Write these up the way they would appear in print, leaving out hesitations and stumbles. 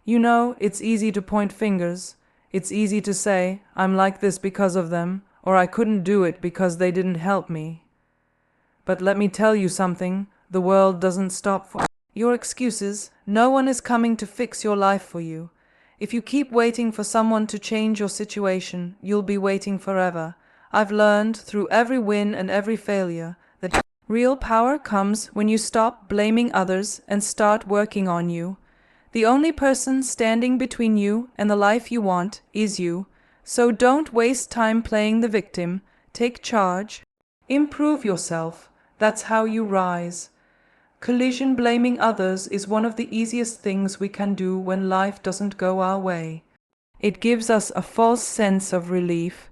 You know, it's easy to point fingers. It's easy to say, I'm like this because of them, or I couldn't do it because they didn't help me. But let me tell you something, the world doesn't stop for your excuses. No one is coming to fix your life for you. If you keep waiting for someone to change your situation, you'll be waiting forever. I've learned through every win and every failure that real power comes when you stop blaming others and start working on you. The only person standing between you and the life you want is you. So don't waste time playing the victim. Take charge. Improve yourself. That's how you rise. Collision blaming others is one of the easiest things we can do when life doesn't go our way. It gives us a false sense of relief,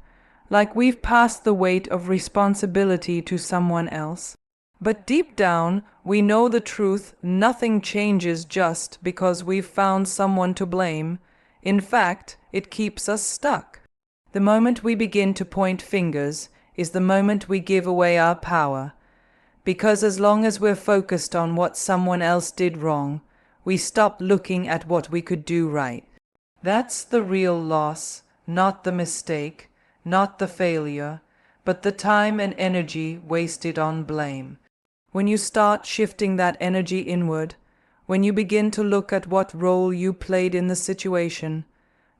like we've passed the weight of responsibility to someone else. But deep down, we know the truth. Nothing changes just because we've found someone to blame. In fact, it keeps us stuck. The moment we begin to point fingers is the moment we give away our power. Because as long as we're focused on what someone else did wrong, we stop looking at what we could do right. That's the real loss, not the mistake, not the failure, but the time and energy wasted on blame. When you start shifting that energy inward, when you begin to look at what role you played in the situation,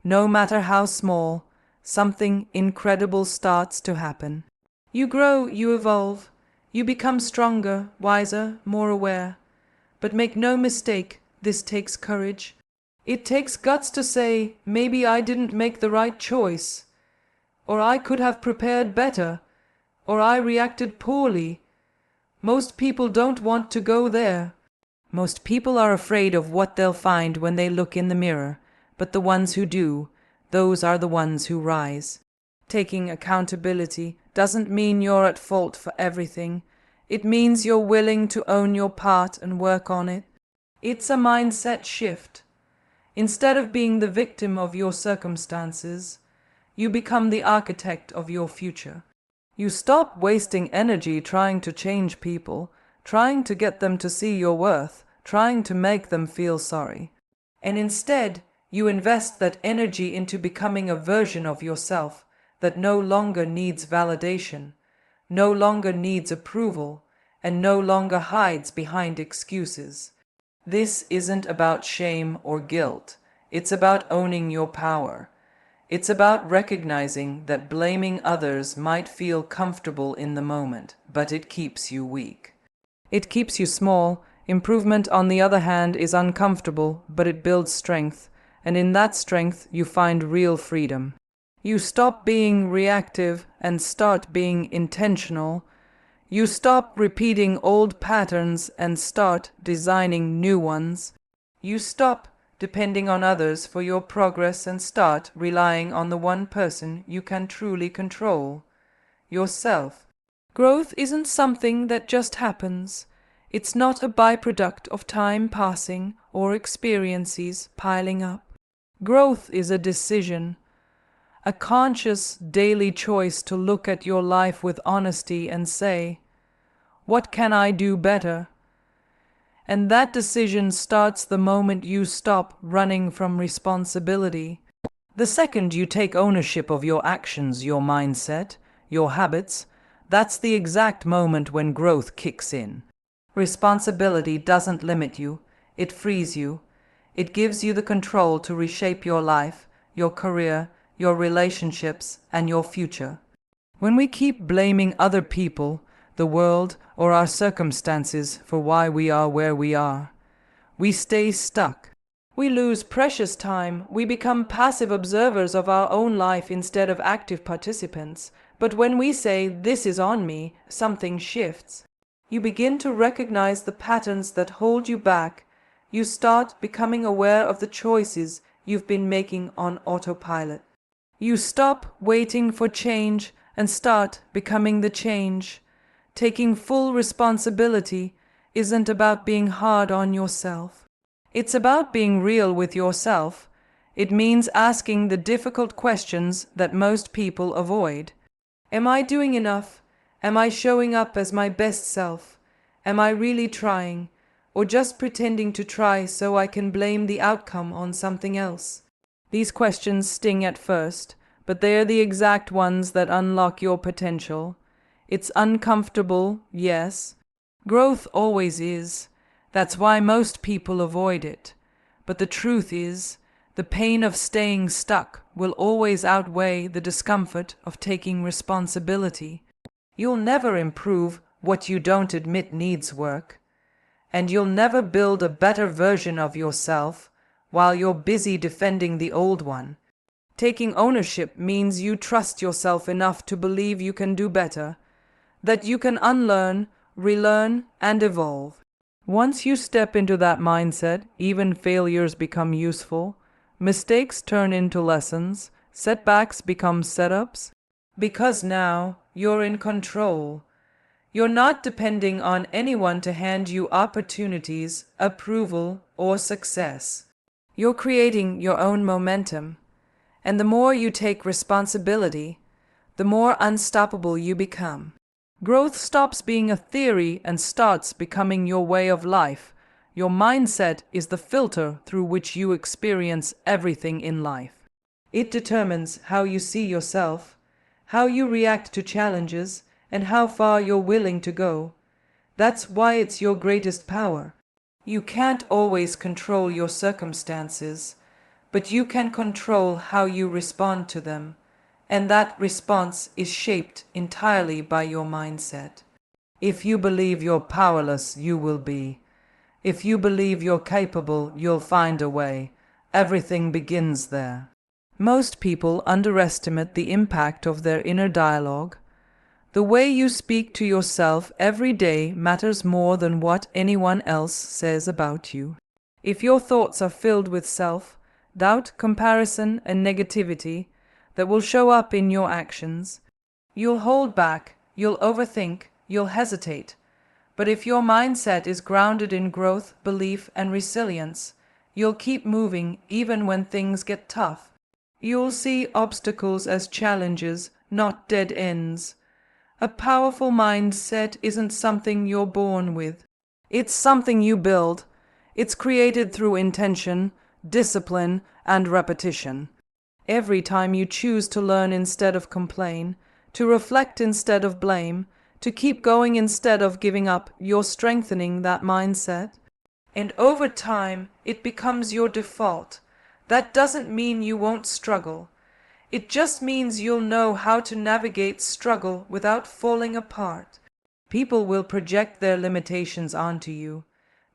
no matter how small, something incredible starts to happen. You grow, you evolve. You become stronger, wiser, more aware. But make no mistake, this takes courage. It takes guts to say, maybe I didn't make the right choice, or I could have prepared better, or I reacted poorly. Most people don't want to go there. Most people are afraid of what they'll find when they look in the mirror, but the ones who do, those are the ones who rise. Taking accountability doesn't mean you're at fault for everything. It means you're willing to own your part and work on it. It's a mindset shift. Instead of being the victim of your circumstances, you become the architect of your future. You stop wasting energy trying to change people, trying to get them to see your worth, trying to make them feel sorry. And instead, you invest that energy into becoming a version of yourself that no longer needs validation, no longer needs approval, and no longer hides behind excuses. This isn't about shame or guilt. It's about owning your power. It's about recognizing that blaming others might feel comfortable in the moment, but it keeps you weak. It keeps you small. Improvement, on the other hand, is uncomfortable, but it builds strength, and in that strength you find real freedom. You stop being reactive and start being intentional. You stop repeating old patterns and start designing new ones. You stop depending on others for your progress and start relying on the one person you can truly control, yourself. Growth isn't something that just happens. It's not a byproduct of time passing or experiences piling up. Growth is a decision. A conscious daily choice to look at your life with honesty and say, what can I do better? And that decision starts the moment you stop running from responsibility. The second you take ownership of your actions, your mindset, your habits, that's the exact moment when growth kicks in. Responsibility doesn't limit you, it frees you. It gives you the control to reshape your life, your career, your relationships, and your future. When we keep blaming other people, the world, or our circumstances for why we are where we are, we stay stuck. We lose precious time. We become passive observers of our own life instead of active participants. But when we say, this is on me, something shifts. You begin to recognize the patterns that hold you back. You start becoming aware of the choices you've been making on autopilot. You stop waiting for change and start becoming the change. Taking full responsibility isn't about being hard on yourself. It's about being real with yourself. It means asking the difficult questions that most people avoid. Am I doing enough? Am I showing up as my best self? Am I really trying? or just pretending to try so I can blame the outcome on something else? These questions sting at first, but they're the exact ones that unlock your potential. It's uncomfortable, yes. Growth always is. That's why most people avoid it. But the truth is, the pain of staying stuck will always outweigh the discomfort of taking responsibility. You'll never improve what you don't admit needs work. And you'll never build a better version of yourself while you're busy defending the old one. Taking ownership means you trust yourself enough to believe you can do better, that you can unlearn, relearn, and evolve. Once you step into that mindset, even failures become useful, mistakes turn into lessons, setbacks become setups, because now you're in control. You're not depending on anyone to hand you opportunities, approval, or success. You're creating your own momentum. And the more you take responsibility, the more unstoppable you become. Growth stops being a theory and starts becoming your way of life. Your mindset is the filter through which you experience everything in life. It determines how you see yourself, how you react to challenges, and how far you're willing to go. That's why it's your greatest power. You can't always control your circumstances, but you can control how you respond to them, and that response is shaped entirely by your mindset. If you believe you're powerless, you will be. If you believe you're capable, you'll find a way. Everything begins there. Most people underestimate the impact of their inner dialogue. The way you speak to yourself every day matters more than what anyone else says about you. If your thoughts are filled with self-doubt, comparison, and negativity that will show up in your actions, you'll hold back, you'll overthink, you'll hesitate. But if your mindset is grounded in growth, belief, and resilience, you'll keep moving even when things get tough. You'll see obstacles as challenges, not dead ends. A powerful mindset isn't something you're born with. It's something you build. It's created through intention, discipline, and repetition. Every time you choose to learn instead of complain, to reflect instead of blame, to keep going instead of giving up, you're strengthening that mindset. And over time, it becomes your default. That doesn't mean you won't struggle. It just means you'll know how to navigate struggle without falling apart. People will project their limitations onto you.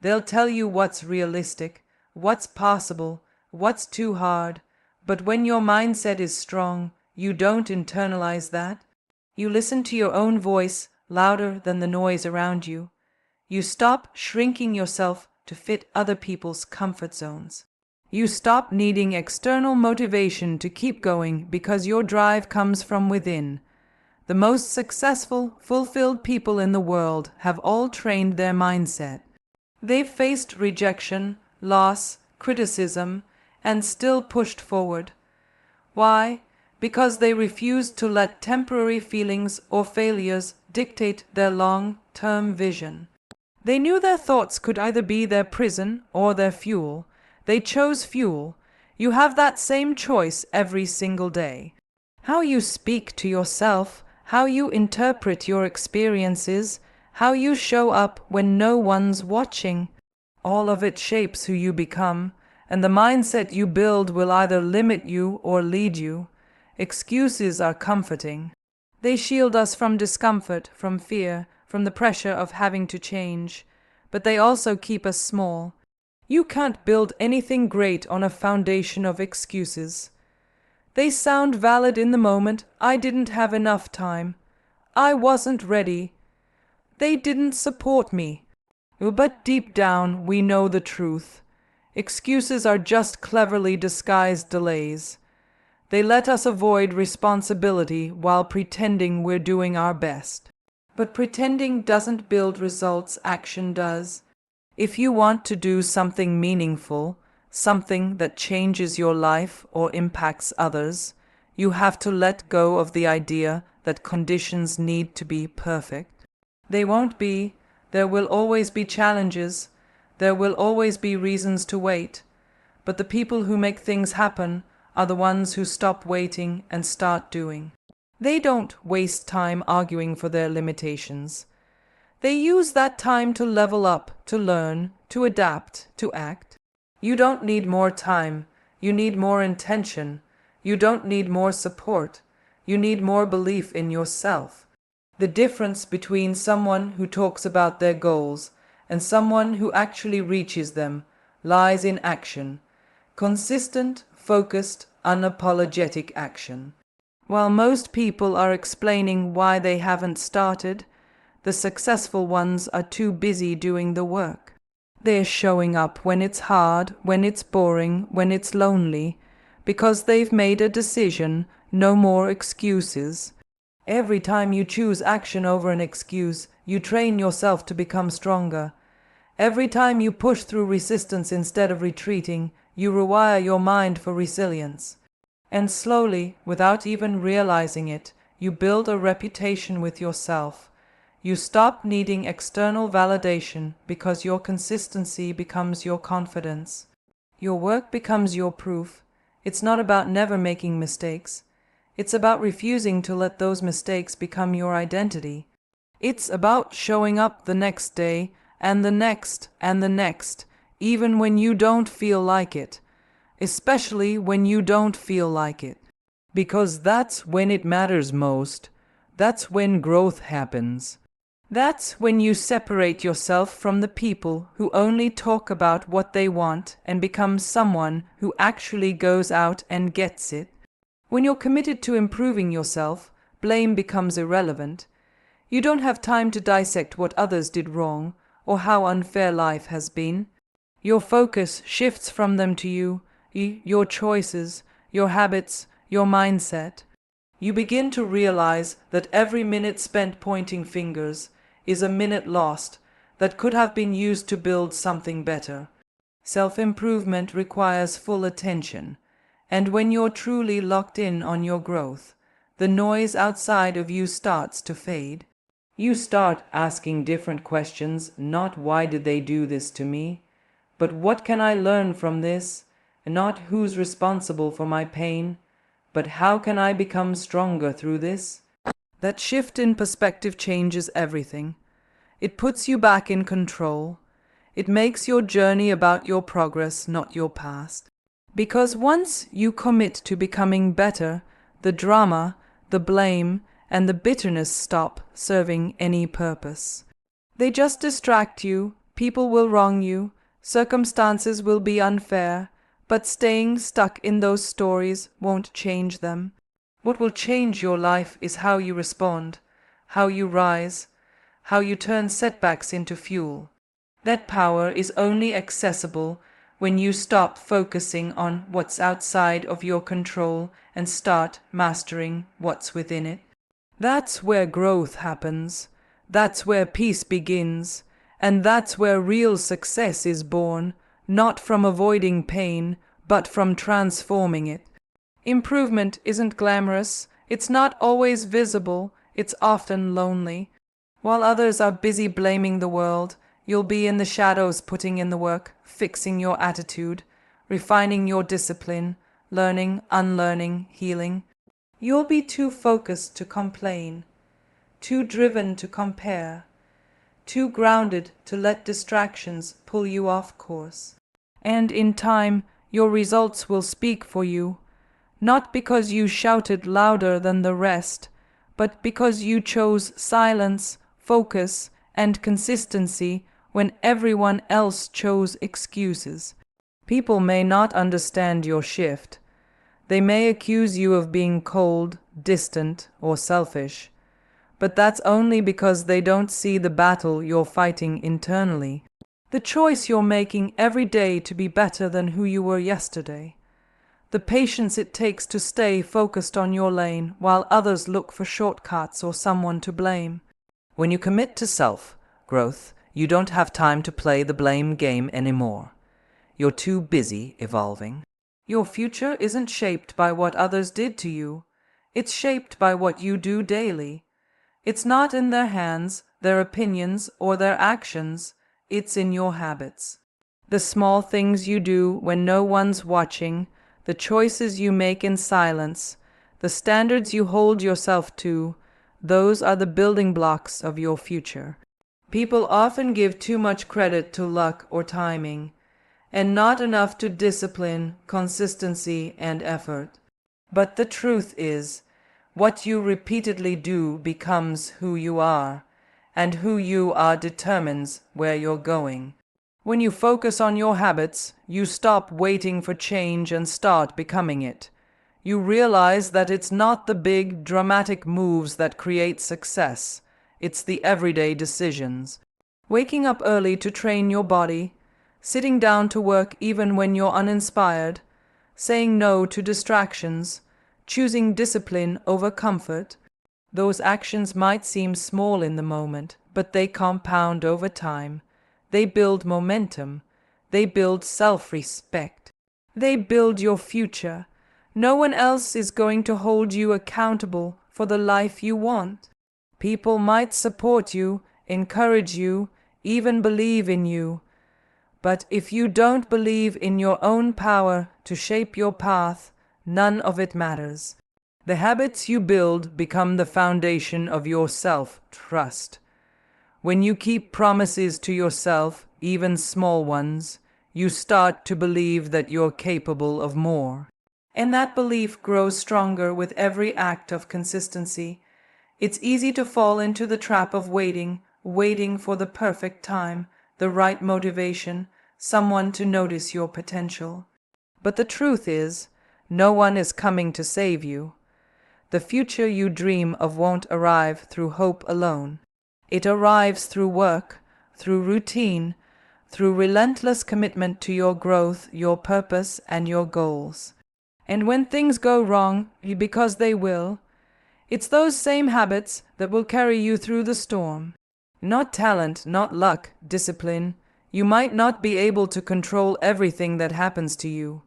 They'll tell you what's realistic, what's possible, what's too hard. But when your mindset is strong, you don't internalize that. You listen to your own voice louder than the noise around you. You stop shrinking yourself to fit other people's comfort zones. You stop needing external motivation to keep going because your drive comes from within. The most successful, fulfilled people in the world have all trained their mindset. They've faced rejection, loss, criticism, and still pushed forward. Why? Because they refused to let temporary feelings or failures dictate their long-term vision. They knew their thoughts could either be their prison or their fuel. They chose fuel. You have that same choice every single day. How you speak to yourself, how you interpret your experiences, how you show up when no one's watching, all of it shapes who you become, and the mindset you build will either limit you or lead you. Excuses are comforting. They shield us from discomfort, from fear, from the pressure of having to change, but they also keep us small. You can't build anything great on a foundation of excuses. They sound valid in the moment. I didn't have enough time. I wasn't ready. They didn't support me. But deep down, we know the truth. Excuses are just cleverly disguised delays. They let us avoid responsibility while pretending we're doing our best. But pretending doesn't build results, action does. If you want to do something meaningful, something that changes your life or impacts others, you have to let go of the idea that conditions need to be perfect. They won't be. There will always be challenges. There will always be reasons to wait, but the people who make things happen are the ones who stop waiting and start doing. They don't waste time arguing for their limitations. They use that time to level up, to learn, to adapt, to act. You don't need more time. You need more intention. You don't need more support. You need more belief in yourself. The difference between someone who talks about their goals and someone who actually reaches them lies in action. Consistent, focused, unapologetic action. While most people are explaining why they haven't started, the successful ones are too busy doing the work. They're showing up when it's hard, when it's boring, when it's lonely, because they've made a decision, no more excuses. Every time you choose action over an excuse, you train yourself to become stronger. Every time you push through resistance instead of retreating, you rewire your mind for resilience. And slowly, without even realizing it, you build a reputation with yourself. You stop needing external validation because your consistency becomes your confidence. Your work becomes your proof. It's not about never making mistakes. It's about refusing to let those mistakes become your identity. It's about showing up the next day and the next and the next, even when you don't feel like it. Especially when you don't feel like it. Because that's when it matters most. That's when growth happens. That's when you separate yourself from the people who only talk about what they want and become someone who actually goes out and gets it. When you're committed to improving yourself, blame becomes irrelevant. You don't have time to dissect what others did wrong or how unfair life has been. Your focus shifts from them to you, your choices, your habits, your mindset. You begin to realize that every minute spent pointing fingers is a minute lost that could have been used to build something better. Self-improvement requires full attention, and when you're truly locked in on your growth, the noise outside of you starts to fade. You start asking different questions, not why did they do this to me, but what can I learn from this, and not who's responsible for my pain, but how can I become stronger through this? That shift in perspective changes everything. It puts you back in control. It makes your journey about your progress, not your past. Because once you commit to becoming better, the drama, the blame, and the bitterness stop serving any purpose. They just distract you, people will wrong you, circumstances will be unfair, but staying stuck in those stories won't change them. What will change your life is how you respond, how you rise, how you turn setbacks into fuel. That power is only accessible when you stop focusing on what's outside of your control and start mastering what's within it. That's where growth happens. That's where peace begins. And that's where real success is born, not from avoiding pain, but from transforming it. Improvement isn't glamorous, it's not always visible, it's often lonely. While others are busy blaming the world, you'll be in the shadows putting in the work, fixing your attitude, refining your discipline, learning, unlearning, healing. You'll be too focused to complain, too driven to compare, too grounded to let distractions pull you off course. And in time, your results will speak for you, not because you shouted louder than the rest, but because you chose silence, focus, and consistency when everyone else chose excuses. People may not understand your shift. They may accuse you of being cold, distant, or selfish, but that's only because they don't see the battle you're fighting internally, the choice you're making every day to be better than who you were yesterday, the patience it takes to stay focused on your lane while others look for shortcuts or someone to blame. When you commit to self-growth, you don't have time to play the blame game anymore. You're too busy evolving. Your future isn't shaped by what others did to you. It's shaped by what you do daily. It's not in their hands, their opinions, or their actions. It's in your habits. The small things you do when no one's watching, the choices you make in silence, the standards you hold yourself to, those are the building blocks of your future. People often give too much credit to luck or timing, and not enough to discipline, consistency, and effort. But the truth is, what you repeatedly do becomes who you are, and who you are determines where you're going. When you focus on your habits, you stop waiting for change and start becoming it. You realize that it's not the big, dramatic moves that create success. It's the everyday decisions. Waking up early to train your body, sitting down to work even when you're uninspired, saying no to distractions, choosing discipline over comfort. Those actions might seem small in the moment, but they compound over time. They build momentum. They build self-respect. They build your future. No one else is going to hold you accountable for the life you want. People might support you, encourage you, even believe in you. But if you don't believe in your own power to shape your path, none of it matters. The habits you build become the foundation of your self-trust. When you keep promises to yourself, even small ones, you start to believe that you're capable of more. And that belief grows stronger with every act of consistency. It's easy to fall into the trap of waiting for the perfect time, the right motivation, someone to notice your potential. But the truth is, no one is coming to save you. The future you dream of won't arrive through hope alone. It arrives through work, through routine, through relentless commitment to your growth, your purpose, and your goals. And when things go wrong, because they will, it's those same habits that will carry you through the storm. Not talent, not luck, discipline. You might not be able to control everything that happens to you,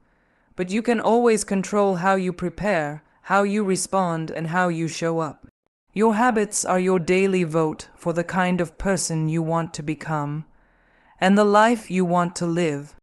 but you can always control how you prepare, how you respond, and how you show up. Your habits are your daily vote for the kind of person you want to become and the life you want to live.